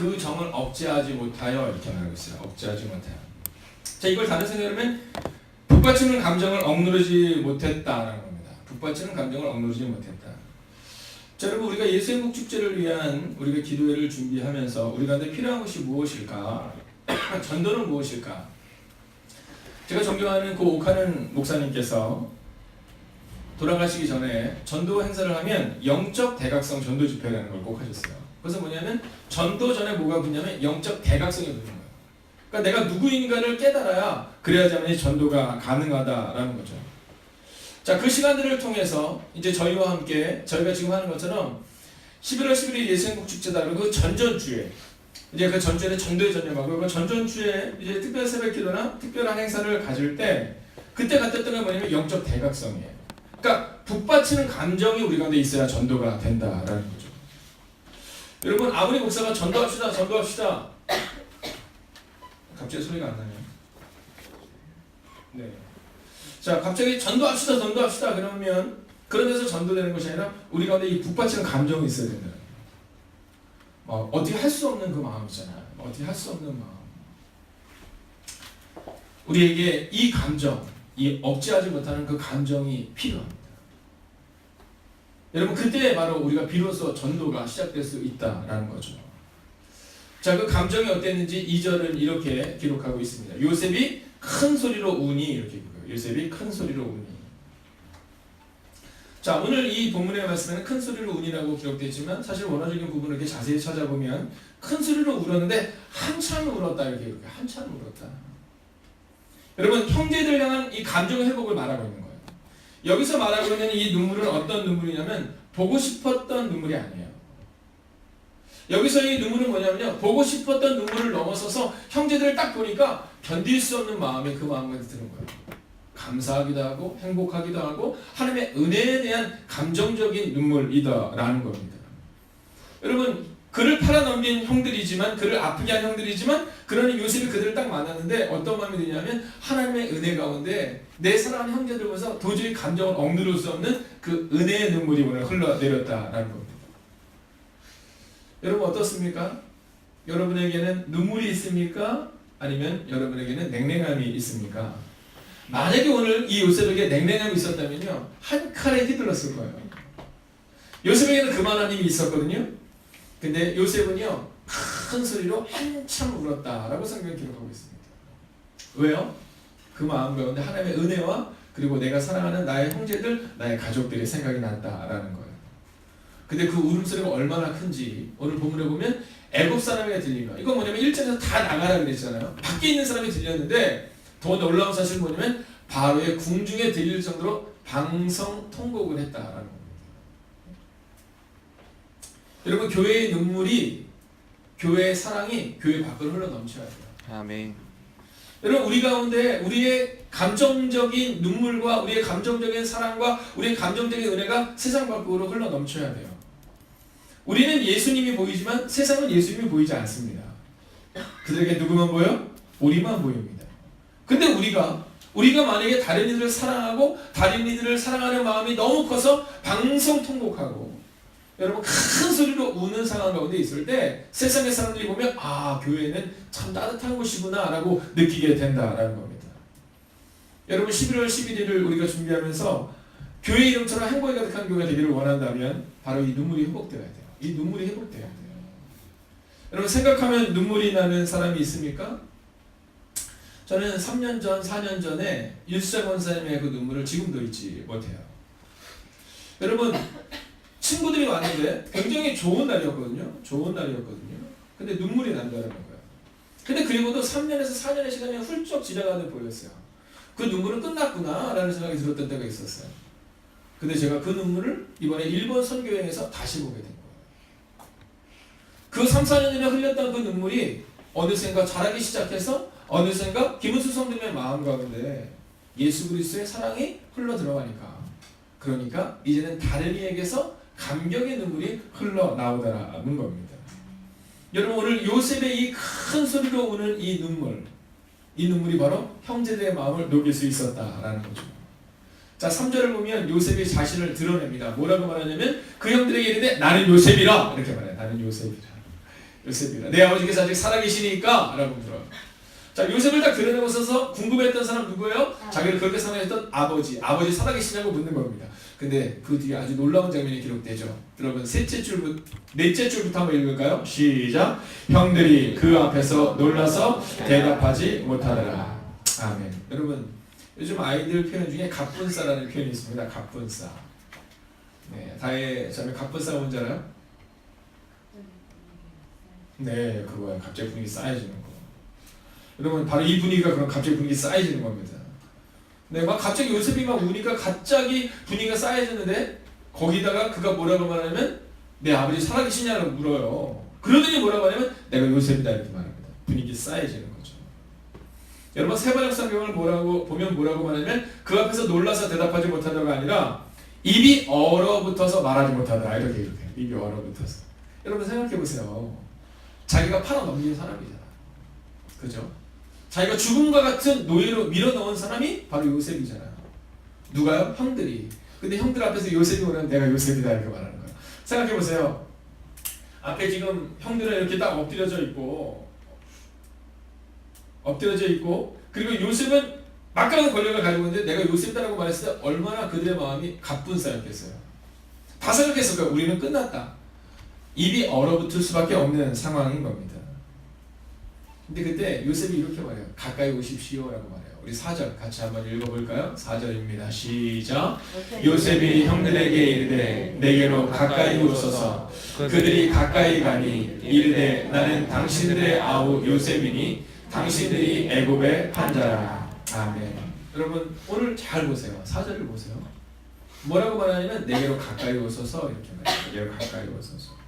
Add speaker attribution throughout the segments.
Speaker 1: 그 정을 억제하지 못하여 이렇게 말하고 있어요. 억제하지 못하여. 자, 이걸 다른 생각으로 하면 북받치는 감정을 억누르지 못했다라는 겁니다. 북받치는 감정을 억누르지 못했다. 자, 여러분, 우리가 예수의 복축제를 위한 우리가 기도회를 준비하면서 우리가 필요한 것이 무엇일까? 전도는 무엇일까? 제가 존경하는 그 오카는 목사님께서 돌아가시기 전에 전도 행사를 하면 영적 대각성 전도 집회라는 걸 꼭 하셨어요. 그래서 뭐냐면 전도 전에 뭐가 붙냐면 영적 대각성이 붙는 거예요. 그러니까 내가 누구인가를 깨달아야 그래야지만 전도가 가능하다라는 거죠. 자, 그 시간들을 통해서 이제 저희와 함께 저희가 지금 하는 것처럼 11월 11일 예수행복축제다. 그 전전주에 이제 그 전주에는 전도에 전념하고 그 전전주에 이제 특별 새벽기도나 특별한 행사를 가질 때 그때 갔던 게 뭐냐면 영적 대각성이에요. 그러니까 북받치는 감정이 우리 가운데 있어야 전도가 된다라는 거죠. 여러분, 아무리 목사가 전도합시다 갑자기 소리가 안 나네요. 네. 자, 갑자기 전도합시다 그러면 그런 데서 전도되는 것이 아니라 우리 가운데 이 북받치는 감정이 있어야 된다. 어떻게 할 수 없는 그 마음이잖아요. 어떻게 할 수 없는 마음. 우리에게 이 감정, 이 억제하지 못하는 그 감정이 필요합니다. 여러분, 그때 바로 우리가 비로소 전도가 시작될 수 있다라는 거죠. 자, 그 감정이 어땠는지 2절은 이렇게 기록하고 있습니다. 요셉이 큰 소리로 우니 이렇게 기록해요. 요셉이 큰 소리로 우니. 자, 오늘 이 본문의 말씀에는 큰 소리로 운이라고 기록되어 있지만 사실 원어적인 부분을 이렇게 자세히 찾아보면 큰 소리로 울었는데 한참 울었다 이렇게 기록해요. 한참 울었다. 여러분, 형제들 향한 이 감정 회복을 말하고 있는 거예요. 여기서 말하고 있는 이 눈물은 어떤 눈물이냐면 보고 싶었던 눈물이 아니에요. 여기서 이 눈물은 뭐냐면요, 보고 싶었던 눈물을 넘어서서 형제들을 딱 보니까 견딜 수 없는 마음이 그 마음까지 드는 거예요. 감사하기도 하고 행복하기도 하고 하나님의 은혜에 대한 감정적인 눈물이다라는 겁니다. 여러분, 그를 팔아넘긴 형들이지만, 그를 아프게 한 형들이지만, 그러니 요셉이 그들을 딱 만났는데 어떤 마음이 드냐면 하나님의 은혜 가운데 내 사랑하는 형제들 보면서 도저히 감정을 억누를 수 없는 그 은혜의 눈물이 오늘 흘러내렸다라는 겁니다. 여러분, 어떻습니까? 여러분에게는 눈물이 있습니까? 아니면 여러분에게는 냉랭함이 있습니까? 만약에 오늘 이 요셉에게 냉랭함이 있었다면요, 한 칼에 휘둘렀을 거예요. 요셉에게는 그만한 힘이 있었거든요. 근데 요셉은요, 큰 소리로 한참 울었다라고 성경이 기록하고 있습니다. 왜요? 그 마음 가운데 하나님의 은혜와 그리고 내가 사랑하는 나의 형제들, 나의 가족들이 생각이 났다라는 거예요. 근데 그 울음소리가 얼마나 큰지 오늘 본문에 보면 애굽 사람에게 들리며, 이건 뭐냐면 1절에서 다 나가라 그랬잖아요. 밖에 있는 사람이 들렸는데 더 놀라운 사실은 뭐냐면 바로의 궁중에 들릴 정도로 방성통곡을 했다라는 겁니다. 여러분, 교회의 눈물이, 교회의 사랑이 교회 밖으로 흘러 넘쳐야 돼요.
Speaker 2: 아멘.
Speaker 1: 여러분, 우리 가운데 우리의 감정적인 눈물과 우리의 감정적인 사랑과 우리의 감정적인 은혜가 세상 밖으로 흘러 넘쳐야 돼요. 우리는 예수님이 보이지만 세상은 예수님이 보이지 않습니다. 그들에게 누구만 보여? 우리만 보입니다. 근데 우리가 만약에 다른 이들을 사랑하고 다른 이들을 사랑하는 마음이 너무 커서 방성통곡하고 여러분 큰 소리로 우는 상황 가운데 있을 때 세상의 사람들이 보면 교회는 참 따뜻한 곳이구나 라고 느끼게 된다라는 겁니다. 여러분, 11월 11일을 우리가 준비하면서 교회 이름처럼 행복이 가득한 교회가 되기를 원한다면 바로 이 눈물이 회복되어야 돼요. 이 눈물이 회복되어야 돼요. 여러분, 생각하면 눈물이 나는 사람이 있습니까? 저는 3년 전, 4년 전에 일수자 권사님의 그 눈물을 지금도 잊지 못해요. 여러분, 친구들이 왔는데 굉장히 좋은 날이었거든요. 근데 눈물이 난다는 거예요. 근데 그리고도 3년에서 4년의 시간이 훌쩍 지나가듯 보였어요. 그 눈물은 끝났구나 라는 생각이 들었던 때가 있었어요. 근데 제가 그 눈물을 이번에 일본 선교여행에서 다시 보게 된 거예요. 그 3, 4년 전에 흘렸던 그 눈물이 어느샌가 자라기 시작해서 어느샌가 김은수 성도님의 마음 가운데 예수 그리스도의 사랑이 흘러 들어가니까, 그러니까 이제는 다른 이에게서 감격의 눈물이 흘러나오더라는 겁니다. 여러분, 오늘 요셉의 이 큰 소리로 우는 이 눈물이 바로 형제들의 마음을 녹일 수 있었다라는 거죠. 자, 3절을 보면 요셉이 자신을 드러냅니다. 뭐라고 말하냐면 그 형들에게 이르되 나는 요셉이라 이렇게 말해요. 나는 요셉이라. 요셉이라. 내 아버지께서 아직 살아계시니까 라고 물어요. 자, 요셉을 딱 드러내고 있어서 궁금했던 사람 누구예요? 자기를 그렇게 생각했던 아버지 살아계시냐고 묻는 겁니다. 근데 그 뒤에 아주 놀라운 장면이 기록되죠. 여러분 넷째 줄부터 한번 읽을까요? 시작. 형들이 그 앞에서 놀라서 대답하지 못하더라. 아멘. 여러분 요즘 아이들 표현 중에 갑분싸라는 표현이 있습니다. 갑분싸. 네, 다혜 자매 갑분싸가 뭔지 알아요? 네, 그거야. 갑자기 분위기 쌓여지는 거. 여러분 바로 이 분위기가 그럼 갑자기 분위기 쌓여지는 겁니다. 네, 막 갑자기 요셉이 막 우니까 갑자기 분위기가 쌓여지는데 거기다가 그가 뭐라고 말하냐면 내 아버지 살아계시냐고 물어요. 그러더니 뭐라고 하냐면 내가 요셉이다 이렇게 말합니다. 분위기 쌓여지는 거죠. 여러분 세번역 성경을 보면 뭐라고 말하냐면 그 앞에서 놀라서 대답하지 못하다가 아니라 입이 얼어붙어서 말하지 못하더라 이렇게 해요. 입이 얼어붙어서. 여러분 생각해 보세요. 자기가 팔아넘긴 사람이잖아. 그죠? 자기가 죽음과 같은 노예로 밀어넣은 사람이 바로 요셉이잖아요. 누가요? 형들이. 근데 형들 앞에서 요셉이 오면 내가 요셉이다 이렇게 말하는 거예요. 생각해 보세요. 앞에 지금 형들은 이렇게 딱 엎드려져 있고 그리고 요셉은 막강한 권력을 가지고 있는데 내가 요셉이라고 말했을 때 얼마나 그들의 마음이 갑분싸였겠어요. 다 생각했을 거예요. 우리는 끝났다. 입이 얼어붙을 수밖에 없는 상황인 겁니다. 근데 그때 요셉이 이렇게 말해요. 가까이 오십시오 라고 말해요. 우리 4절 같이 한번 읽어볼까요? 4절입니다. 시작. 요셉이 형들에게 이르되 내게로 가까이 오소서. 그들이 가까이 가니 이르되 나는 당신들의 아우 요셉이니 당신들이 애굽의 판자라. 아멘. 여러분 오늘 잘 보세요. 4절을 보세요. 뭐라고 말하냐면 내게로 가까이 오소서 이렇게 말해요. 내게로 가까이 오소서.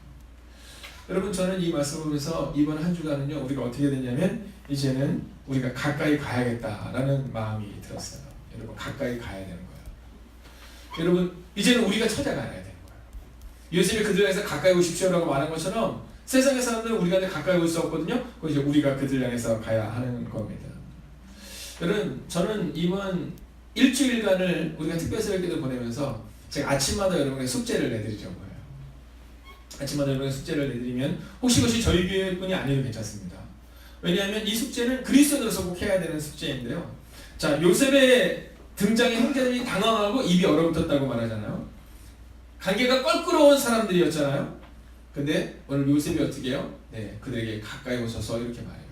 Speaker 1: 여러분 저는 이 말씀을 보면서 이번 한 주간은요 우리가 어떻게 됐냐면 이제는 우리가 가까이 가야겠다라는 마음이 들었어요. 여러분 가까이 가야 되는 거예요. 여러분 이제는 우리가 찾아가야 되는 거예요. 요셉이 그들 향해서 가까이 오십시오라고 말한 것처럼 세상의 사람들은 우리가 가까이 올 수 없거든요. 그럼 이제 우리가 그들 향해서 가야 하는 겁니다. 여러분 저는 이번 일주일간을 우리가 특별새벽기도 보내면서 제가 아침마다 여러분에게 숙제를 내드리려고 해요. 아침마다 여러분에게 숙제를 내드리면 혹시 그것이 저희 교회뿐이 아니어도 괜찮습니다. 왜냐하면 이 숙제는 그리스도인으로서 꼭 해야 되는 숙제인데요. 자, 요셉의 등장에 형제들이 당황하고 입이 얼어붙었다고 말하잖아요. 관계가 껄끄러운 사람들이었잖아요. 근데 오늘 요셉이 어떻게 해요? 네, 그들에게 가까이 오셔서 이렇게 말해요.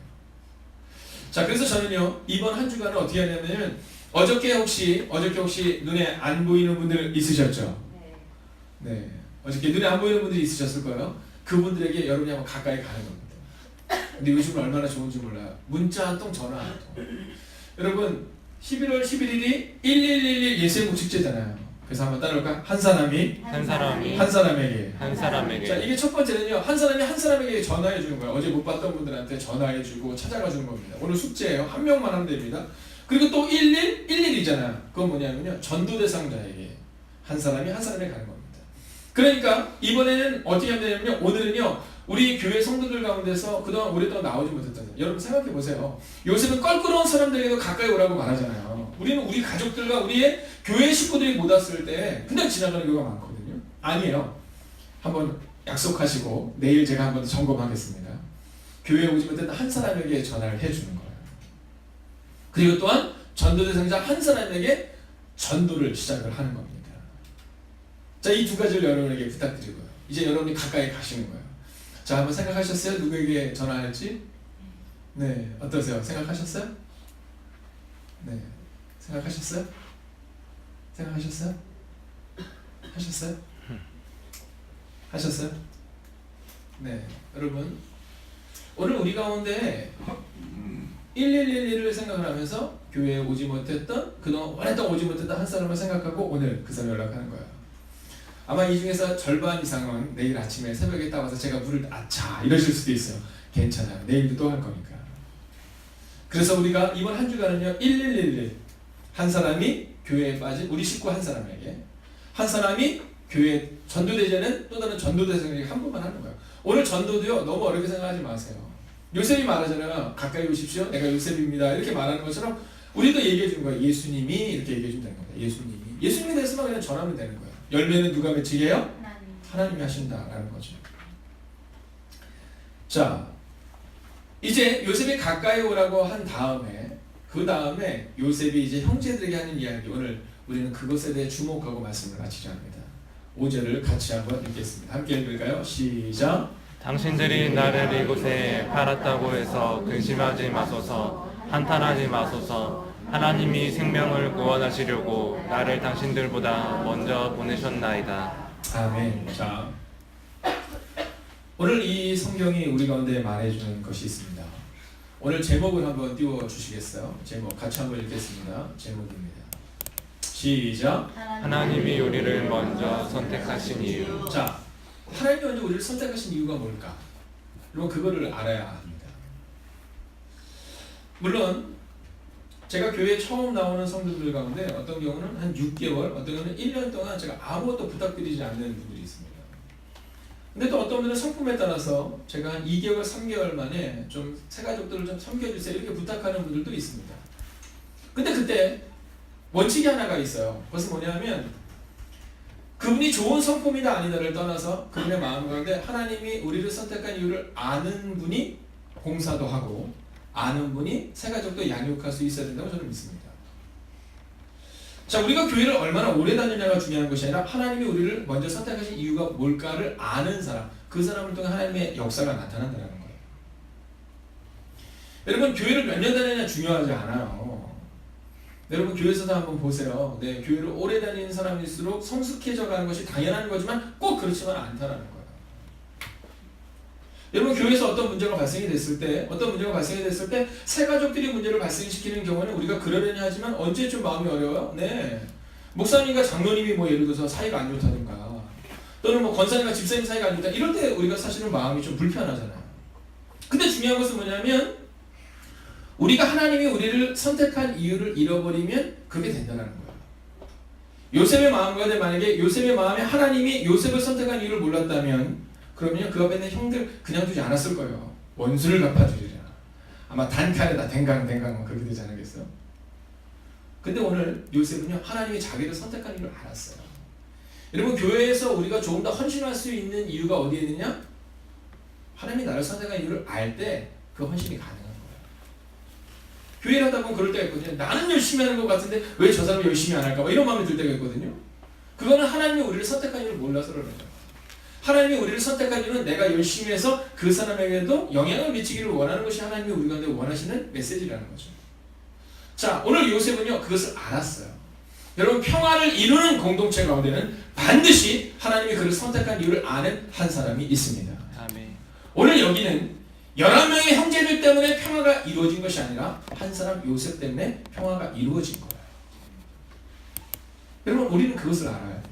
Speaker 1: 자, 그래서 저는요 이번 한 주간은 어떻게 하냐면 어저께 혹시 눈에 안 보이는 분들 있으셨죠? 네. 어저께 눈에 안 보이는 분들이 있으셨을 거예요. 그분들에게 여러분이 한번 가까이 가는 겁니다. 근데 요즘은 얼마나 좋은지 몰라요. 문자 한 통, 전화 한 통. 여러분 11월 11일이 1111 예수의 축제잖아요. 그래서 한번 따라올까? 한 사람에게 자, 이게 첫 번째는요. 한 사람이 한 사람에게 전화해 주는 거예요. 어제 못 봤던 분들한테 전화해 주고 찾아가 주는 겁니다. 오늘 숙제예요. 한 명만 하면 됩니다. 그리고 또 1111이잖아요. 그건 뭐냐면요. 전도 대상자에게 한 사람이 한 사람에게 가는 겁니다. 그러니까 이번에는 어떻게 하면 되냐면요. 오늘은요. 우리 교회 성도들 가운데서 그동안 오랫동안 나오지 못했던 여러분 생각해 보세요. 요새는 껄끄러운 사람들에게도 가까이 오라고 말하잖아요. 우리는 우리 가족들과 우리의 교회 식구들이 못 왔을 때 그냥 지나가는 경우가 많거든요. 아니에요. 한번 약속하시고 내일 제가 한번 점검하겠습니다. 교회에 오지 못했던 한 사람에게 전화를 해주는 거예요. 그리고 또한 전도 대상자 한 사람에게 전도를 시작을 하는 겁니다. 자, 이 두 가지를 여러분에게 부탁드리고요. 이제 여러분이 가까이 가시는 거예요. 자, 한번 생각하셨어요? 누구에게 전화할지? 네, 어떠세요? 생각하셨어요? 네, 생각하셨어요? 생각하셨어요? 하셨어요? 하셨어요? 네, 여러분 오늘 우리 가운데 1111을 생각을 하면서 교회에 오지 못했던 그동안 오랫동안 오지 못했던 한 사람을 생각하고 오늘 그 사람 연락하는 거예요. 아마 이 중에서 절반 이상은 내일 아침에 새벽에 딱 와서 제가 물을 아차 이러실 수도 있어요. 괜찮아요. 내일도 또 할 거니까. 그래서 우리가 이번 한 주간은요 1111 한 사람이 교회에 빠진 우리 식구 한 사람에게 한 사람이 교회 전도대제는 또 다른 전도대생에게 한 번만 하는 거예요. 오늘 전도도요 너무 어렵게 생각하지 마세요. 요셉이 말하잖아요. 가까이 오십시오. 내가 요셉입니다. 이렇게 말하는 것처럼 우리도 얘기해 주는 거예요. 예수님이 이렇게 얘기해 주면 되는 겁니다. 예수님에 대해서만 그냥 전하면 되는 거예요. 열매는 누가 맺히게 해요? 하나님이 하신다라는 거죠. 자, 이제 요셉이 가까이 오라고 한 다음에 그 다음에 요셉이 이제 형제들에게 하는 이야기, 오늘 우리는 그것에 대해 주목하고 말씀을 마치려 합니다. 5절을 같이 한번 읽겠습니다. 함께 읽을까요? 시작.
Speaker 2: 당신들이 나를 이곳에 팔았다고 해서 근심하지 마소서, 한탄하지 마소서. 하나님이 생명을 구원하시려고 나를 당신들보다 먼저 보내셨나이다.
Speaker 1: 아멘. 자, 오늘 이 성경이 우리 가운데 말해주는 것이 있습니다. 오늘 제목을 한번 띄워주시겠어요? 제목 같이 한번 읽겠습니다. 제목입니다. 시작.
Speaker 2: 하나님이 우리를 먼저 선택하신 이유.
Speaker 1: 자, 하나님이 먼저 우리를 선택하신 이유가 뭘까? 여러분 그거를 알아야 합니다. 물론 제가 교회에 처음 나오는 성도들 가운데 어떤 경우는 한 6개월, 어떤 경우는 1년 동안 제가 아무것도 부탁드리지 않는 분들이 있습니다. 근데 또 어떤 분들은 성품에 따라서 제가 한 2개월, 3개월 만에 좀 새가족들을 좀 섬겨주세요 이렇게 부탁하는 분들도 있습니다. 근데 그때 원칙이 하나가 있어요. 그것은 뭐냐면 그분이 좋은 성품이다 아니다를 떠나서 그분의 마음 가운데 하나님이 우리를 선택한 이유를 아는 분이 봉사도 하고 아는 분이 새가족도 양육할 수 있어야 된다고 저는 믿습니다. 자, 우리가 교회를 얼마나 오래 다니냐가 중요한 것이 아니라 하나님이 우리를 먼저 선택하신 이유가 뭘까를 아는 사람, 그 사람을 통해 하나님의 역사가 나타난다는 거예요. 여러분 교회를 몇 년 다니냐 중요하지 않아요. 여러분 교회에서도 한번 보세요. 네, 교회를 오래 다니는 사람일수록 성숙해져 가는 것이 당연한 거지만 꼭 그렇지만 않다는 거예요. 여러분 교회에서 어떤 문제가 발생이 됐을 때 새가족들이 문제를 발생시키는 경우는 우리가 그러려니 하지만 언제쯤 마음이 어려워요? 네, 목사님과 장로님이 뭐 예를 들어서 사이가 안 좋다든가 또는 뭐 권사님과 집사님 사이가 안 좋다 이럴 때 우리가 사실은 마음이 좀 불편하잖아요. 근데 중요한 것은 뭐냐면 우리가 하나님이 우리를 선택한 이유를 잃어버리면 그게 된다는 거예요. 요셉의 마음과 만약에 요셉의 마음에 하나님이 요셉을 선택한 이유를 몰랐다면 그러면 그 앞에 있는 형들 그냥 두지 않았을 거예요. 원수를 갚아주리라. 아마 단칼에다 댕강 그렇게 되지 않겠어요? 근데 오늘 요셉은요 하나님이 자기를 선택한 이유를 알았어요. 여러분 교회에서 우리가 조금 더 헌신할 수 있는 이유가 어디에 있느냐? 하나님이 나를 선택한 이유를 알 때 그 헌신이 가능한 거예요. 교회를 하다 보면 그럴 때가 있거든요. 나는 열심히 하는 것 같은데 왜 저 사람이 열심히 안 할까 봐 이런 마음이 들 때가 있거든요. 그거는 하나님이 우리를 선택한 이유를 몰라서 그러는 거예요. 하나님이 우리를 선택한 이유는 내가 열심히 해서 그 사람에게도 영향을 미치기를 원하는 것이 하나님이 우리 가운데 원하시는 메시지라는 거죠. 자, 오늘 요셉은요 그것을 알았어요. 여러분 평화를 이루는 공동체 가운데는 반드시 하나님이 그를 선택한 이유를 아는 한 사람이 있습니다.
Speaker 2: 아멘.
Speaker 1: 오늘 여기는 11명의 형제들 때문에 평화가 이루어진 것이 아니라 한 사람 요셉 때문에 평화가 이루어진 거예요. 여러분 우리는 그것을 알아야 돼요.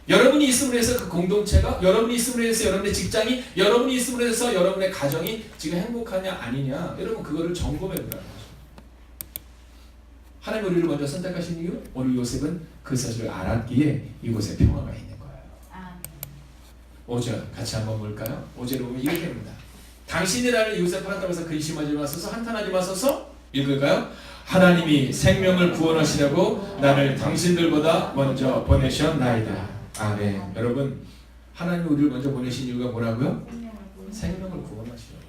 Speaker 1: 여러분이 있음으로 해서 그 공동체가, 여러분이 있음으로 해서 여러분의 직장이, 여러분이 있음으로 해서 여러분의 가정이 지금 행복하냐 아니냐, 여러분 그거를 점검해 보라는 거죠. 하나님 우리를 먼저 선택하신 이유, 오늘 요셉은 그 사실을 알았기에 이곳에 평화가 있는 거예요. 5절 같이 한번 볼까요? 5절을 보면 이렇게 됩니다. 당신이 나를 요셉 팔았다고 해서 근심하지 마소서, 한탄하지 마소서. 읽을까요? 하나님이 생명을 구원하시려고 나를 당신들보다 먼저 보내셨나이다. 아멘. 여러분 하나님이 우리를 먼저 보내신 이유가 뭐라고요? 생명을 구원하시려고.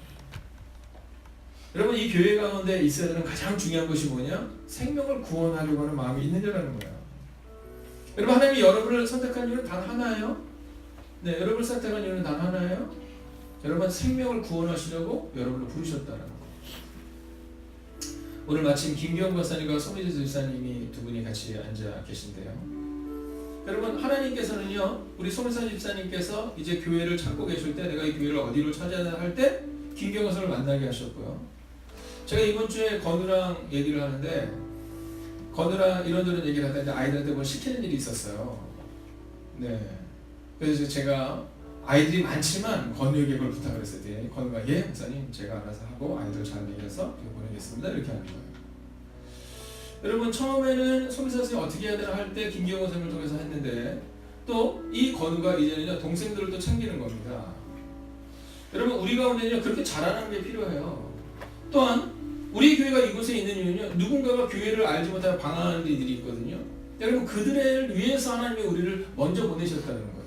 Speaker 1: 여러분 이 교회 가운데 있어야 되는 가장 중요한 것이 뭐냐? 생명을 구원하려고 하는 마음이 있느냐라는 거예요. 여러분 하나님이 여러분을 선택한 이유는 단 하나예요. 네, 여러분을 선택한 이유는 단 하나예요. 여러분 생명을 구원하시려고 여러분을 부르셨다는 거예요. 오늘 마침 김기영 박사님과 손희재 집사님이 두 분이 같이 앉아 계신데요. 여러분 하나님께서는요 우리 손희재 집사님께서 이제 교회를 찾고 계실 때 내가 이 교회를 어디로 찾아야 할 때 김기영 박사를 만나게 하셨고요. 제가 이번 주에 건우랑 얘기를 하는데 건우랑 이런저런 얘기를 하는데 아이들한테 뭘 시키는 일이 있었어요. 네. 그래서 제가 아이들이 많지만 건우에게 그걸 부탁을 했어요. 건우가 예 목사님 제가 알아서 하고 아이들 잘 얘기해서 보내겠습니다 이렇게 하는 거예요. 여러분 처음에는 손미사 선생님 어떻게 해야 되나 할 때 김기영 선생님을 통해서 했는데 또 이 건우가 이제는요 동생들을 또 챙기는 겁니다. 여러분 우리 가운데는요 그렇게 잘하는 게 필요해요. 또한 우리 교회가 이곳에 있는 이유는요 누군가가 교회를 알지 못하여 방황하는 이들이 있거든요. 여러분 그들을 위해서 하나님이 우리를 먼저 보내셨다는 거예요.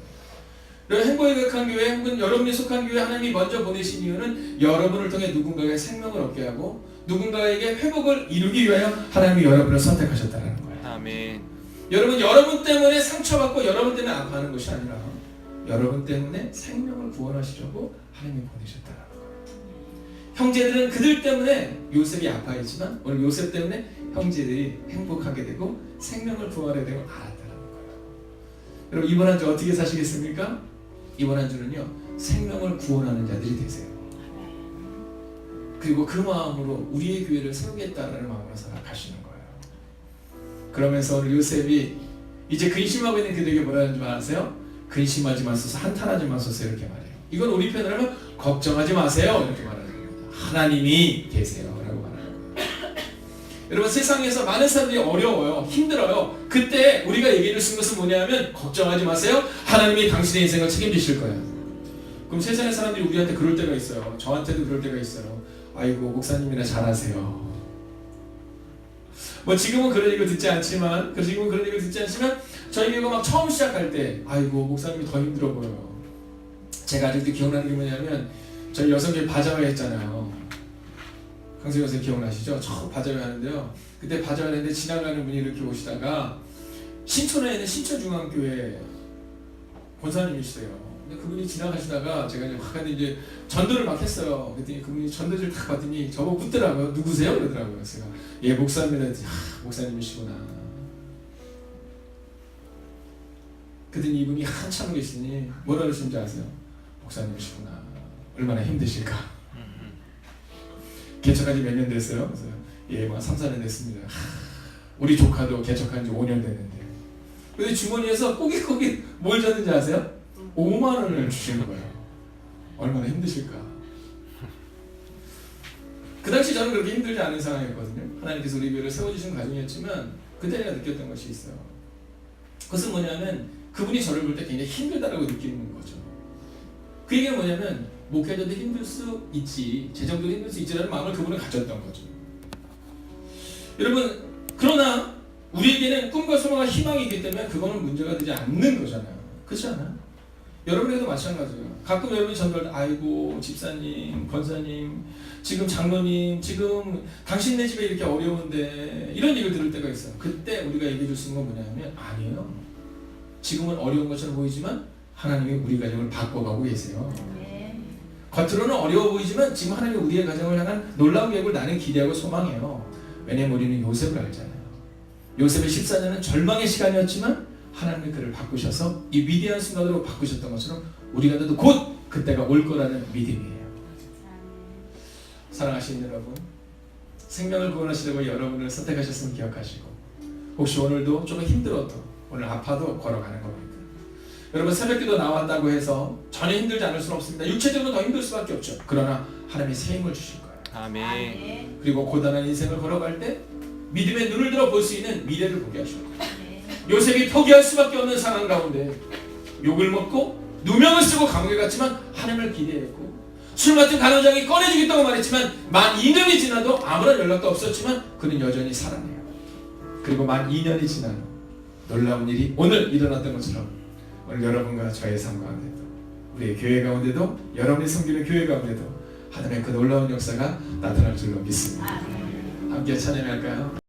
Speaker 1: 행복에 거룩한 교회 혹은 여러분이 속한 교회 하나님이 먼저 보내신 이유는 여러분을 통해 누군가에게 생명을 얻게 하고 누군가에게 회복을 이루기 위하여 하나님이 여러분을 선택하셨다는 거예요.
Speaker 2: 아멘.
Speaker 1: 여러분 때문에 상처받고 여러분 때문에 아파하는 것이 아니라 여러분 때문에 생명을 구원하시려고 하나님이 보내셨다는 거예요. 형제들은 그들 때문에 요셉이 아파했지만 오늘 요셉 때문에 형제들이 행복하게 되고 생명을 구원하게 되고 알았다는 거예요. 여러분 이번 한 주 어떻게 사시겠습니까? 이번 한 주는요 생명을 구원하는 자들이 되세요. 그리고 그 마음으로 우리의 교회를 세우겠다라는 마음으로 살아가시는 거예요. 그러면서 오늘 요셉이 이제 근심하고 있는 그들에게 뭐라 하는 줄 아세요? 근심하지 마소서, 한탄하지 마소서 이렇게 말해요. 이건 우리 편으로 하면 걱정하지 마세요 이렇게 말하는 겁니다. 하나님이 계세요 라고 말하는 거예요. 여러분 세상에서 많은 사람들이 어려워요, 힘들어요. 그때 우리가 얘기해 줄 수 있는 것은 뭐냐면 걱정하지 마세요. 하나님이 당신의 인생을 책임지실 거예요. 그럼 세상의 사람들이 우리한테 그럴 때가 있어요. 저한테도 그럴 때가 있어요. 아이고 목사님이나 잘하세요. 뭐 지금은 그런 얘기를 듣지 않지만 저희 교회가 막 처음 시작할 때 아이고 목사님이 더 힘들어 보여요. 제가 아직도 기억나는 게 뭐냐면 저희 여성교회 바자회 했잖아요. 강수희 선생님 기억나시죠? 처음 바자회 하는데요. 그때 바자회 하는데 지나가는 분이 이렇게 오시다가 신촌에 있는 신천중앙교회 권사님이시세요. 근데 그분이 지나가시다가 제가 이제 확 이제 전도를 막 했어요. 그랬더니 그분이 전도지를 딱 봤더니 저보고 묻더라고요. 누구세요? 그러더라고요. 제가 예 목사님이라더니 목사님이시구나. 그랬더니 이분이 한참 계시니 뭐라 그러시는지 아세요? 목사님이시구나. 얼마나 힘드실까. 개척한 지 몇 년 됐어요? 그래서 예, 뭐 3, 4년 됐습니다. 우리 조카도 개척한 지 5년 됐는데. 근데 주머니에서 꼬깃꼬깃 뭘 줬는지 아세요? 5만 원을 주시는 거예요. 얼마나 힘드실까. 그 당시 저는 그렇게 힘들지 않은 상황이었거든요. 하나님께서 우리 교회를 세워주신 과정이었지만 그때 제가 느꼈던 것이 있어요. 그것은 뭐냐면 그분이 저를 볼 때 굉장히 힘들다라고 느끼는 거죠. 그 얘기는 뭐냐면 목회자도 힘들 수 있지, 재정도 힘들 수 있지라는 마음을 그분은 가졌던 거죠. 여러분 그러나 우리에게는 꿈과 소망과 희망이 있기 때문에 그거는 문제가 되지 않는 거잖아요. 그렇지 않아요? 여러분에게도 마찬가지예요. 가끔 여러분이 전도할 때 아이고 집사님, 권사님, 지금 장로님, 지금 당신네 집에 이렇게 어려운데 이런 얘기를 들을 때가 있어요. 그때 우리가 얘기해 줄 수 있는 건 뭐냐면 아니에요. 지금은 어려운 것처럼 보이지만 하나님이 우리 가정을 바꿔가고 계세요. 겉으로는 어려워 보이지만 지금 하나님이 우리의 가정을 향한 놀라운 계획을 나는 기대하고 소망해요. 왜냐면 우리는 요셉을 알잖아요. 요셉의 14년은 절망의 시간이었지만 하나님이 그를 바꾸셔서 이 위대한 순간으로 바꾸셨던 것처럼 우리가도 곧 그때가 올 거라는 믿음이에요. 사랑하시는 여러분, 생명을 구원하시려고 여러분을 선택하셨으면 기억하시고 혹시 오늘도 조금 힘들어도 오늘 아파도 걸어가는 겁니다. 여러분 새벽기도 나왔다고 해서 전혀 힘들지 않을 수는 없습니다. 육체적으로 더 힘들 수밖에 없죠. 그러나 하나님이 새 힘을 주실 거예요.
Speaker 2: 아멘.
Speaker 1: 그리고 고단한 인생을 걸어갈 때 믿음의 눈을 들어 볼 수 있는 미래를 보게 하실 거예요. 요셉이 포기할 수밖에 없는 상황 가운데 욕을 먹고 누명을 쓰고 감옥에 갔지만 하나님을 기대했고 술 같은 간호장이 꺼내주겠다고 말했지만 만 2년이 지나도 아무런 연락도 없었지만 그는 여전히 살아내요. 그리고 만 2년이 지난 놀라운 일이 오늘 일어났던 것처럼 오늘 여러분과 저의 삶 가운데도 우리의 교회 가운데도 여러분이 섬기는 교회 가운데도 하나님의 그 놀라운 역사가 나타날 줄로 믿습니다. 함께 찬양할까요?